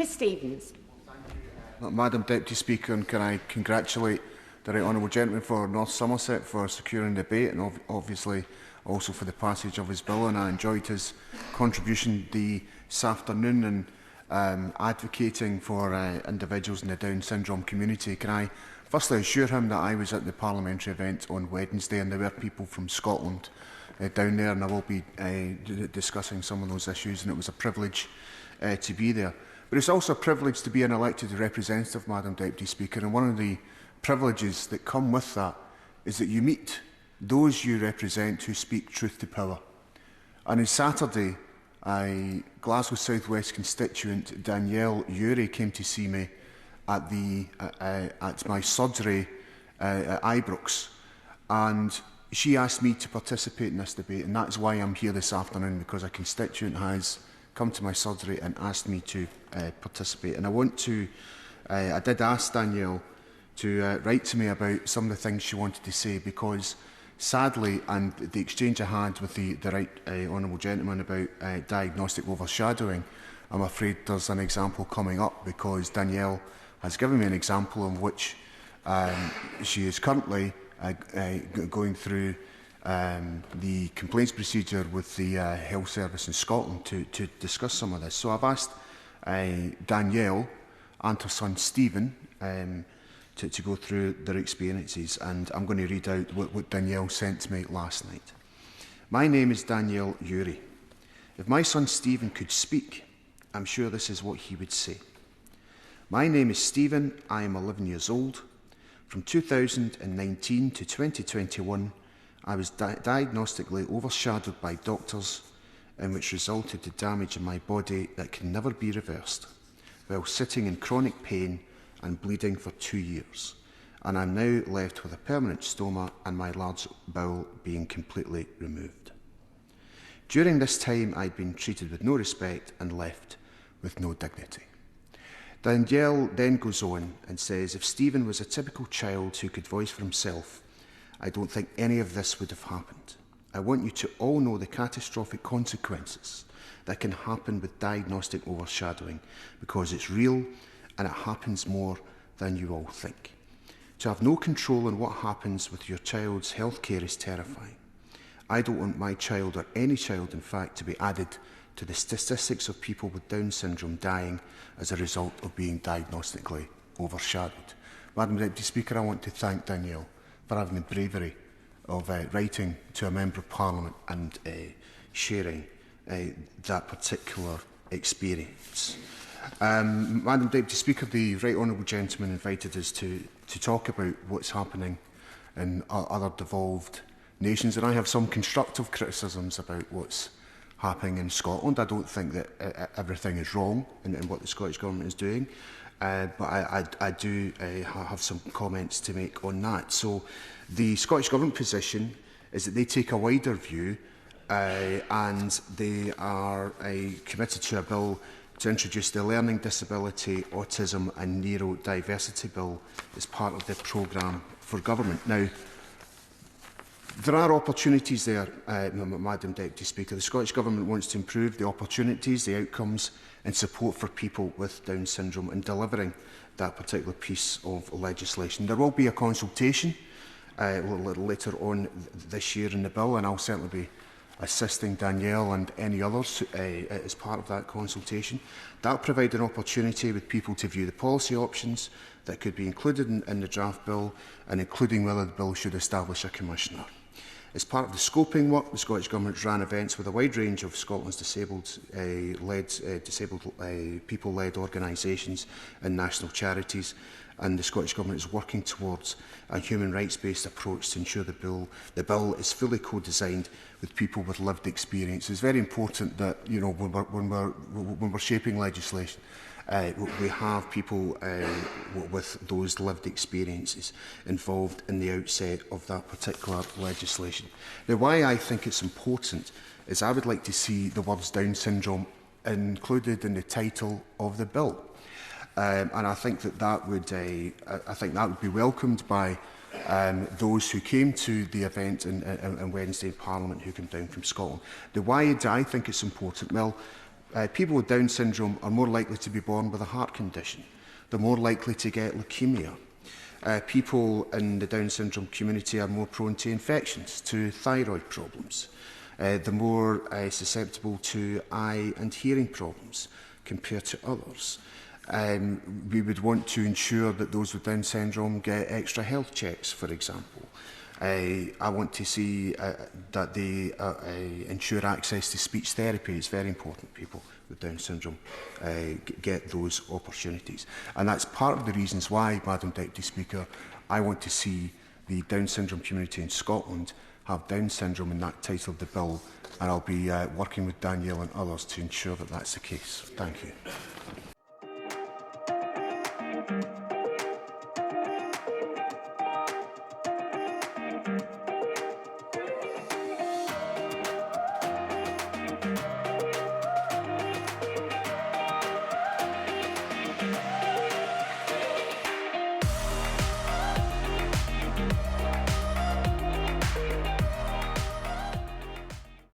Chris Stephens. Madam Deputy Speaker, and can I congratulate the Right Honourable Gentleman for North Somerset for securing debate and obviously also for the passage of his bill, and I enjoyed his contribution this afternoon in advocating for individuals in the Down syndrome community. Can I firstly assure him that I was at the parliamentary event on Wednesday and there were people from Scotland down there, and I will be discussing some of those issues, and it was a privilege to be there. But it's also a privilege to be an elected representative, Madam Deputy Speaker, and one of the privileges that come with that is that you meet those you represent who speak truth to power. And on Saturday, Glasgow South West constituent Danielle came to see me at my surgery at Ibrox, and she asked me to participate in this debate, and that is why I'm here this afternoon, because a constituent has come to my surgery and asked me to participate. And I did ask Danielle to write to me about some of the things she wanted to say, because sadly, and the exchange I had with the Right Honourable Gentleman about diagnostic overshadowing, I'm afraid there's an example coming up, because Danielle has given me an example in which she is currently going through the complaints procedure with the Health Service in Scotland to discuss some of this. So I've asked Danielle and her son Stephen to go through their experiences, and I'm going to read out what Danielle sent to me last night. My name is Danielle Urie. If my son Stephen could speak, I'm sure this is what he would say. My name is Stephen, I am 11 years old. From 2019 to 2021, I was diagnostically overshadowed by doctors, in which resulted to damage in my body that can never be reversed, while sitting in chronic pain and bleeding for 2 years. And I'm now left with a permanent stoma and my large bowel being completely removed. During this time, I'd been treated with no respect and left with no dignity. Danielle then goes on and says, if Stephen was a typical child who could voice for himself, I don't think any of this would have happened. I want you to all know the catastrophic consequences that can happen with diagnostic overshadowing, because it's real and it happens more than you all think. To have no control on what happens with your child's healthcare is terrifying. I don't want my child, or any child in fact, to be added to the statistics of people with Down syndrome dying as a result of being diagnostically overshadowed. Madam Deputy Speaker, I want to thank Danielle for having the bravery of writing to a Member of Parliament and sharing that particular experience. Madam Deputy Speaker, the Right Honourable Gentleman invited us to talk about what's happening in other devolved nations, and I have some constructive criticisms about what's happening in Scotland. I don't think that everything is wrong in what the Scottish Government is doing, but I do have some comments to make on that. So the Scottish Government position is that they take a wider view and they are committed to a bill to introduce the Learning Disability, Autism and Neurodiversity Bill as part of the programme for government. Now, there are opportunities there, Madam Deputy Speaker. The Scottish Government wants to improve the opportunities, the outcomes and support for people with Down syndrome in delivering that particular piece of legislation. There will be a consultation a little later on this year in the bill, and I'll certainly be assisting Danielle and any others as part of that consultation. That will provide an opportunity with people to view the policy options that could be included in the draft bill, and including whether the bill should establish a commissioner. As part of the scoping work, the Scottish Government ran events with a wide range of Scotland's disabled people-led organisations and national charities, and the Scottish Government is working towards a human rights-based approach to ensure the bill is fully co-designed with people with lived experience. It's very important that, you know, when we're shaping legislation, we have people with those lived experiences involved in the outset of that particular legislation. Now, why I think it's important is I would like to see the words Down syndrome included in the title of the bill, and I think that would be welcomed by those who came to the event on Wednesday in Parliament who came down from Scotland. Now, why do I think it's important? Well, People with Down syndrome are more likely to be born with a heart condition. They're more likely to get leukemia. People in the Down syndrome community are more prone to infections, to thyroid problems. They're more susceptible to eye and hearing problems compared to others. We would want to ensure that those with Down syndrome get extra health checks, for example. I want to see that they ensure access to speech therapy. It's very important people with Down syndrome get those opportunities. And that's part of the reasons why, Madam Deputy Speaker, I want to see the Down syndrome community in Scotland have Down syndrome in that title of the bill, and I'll be working with Danielle and others to ensure that that's the case. Thank you.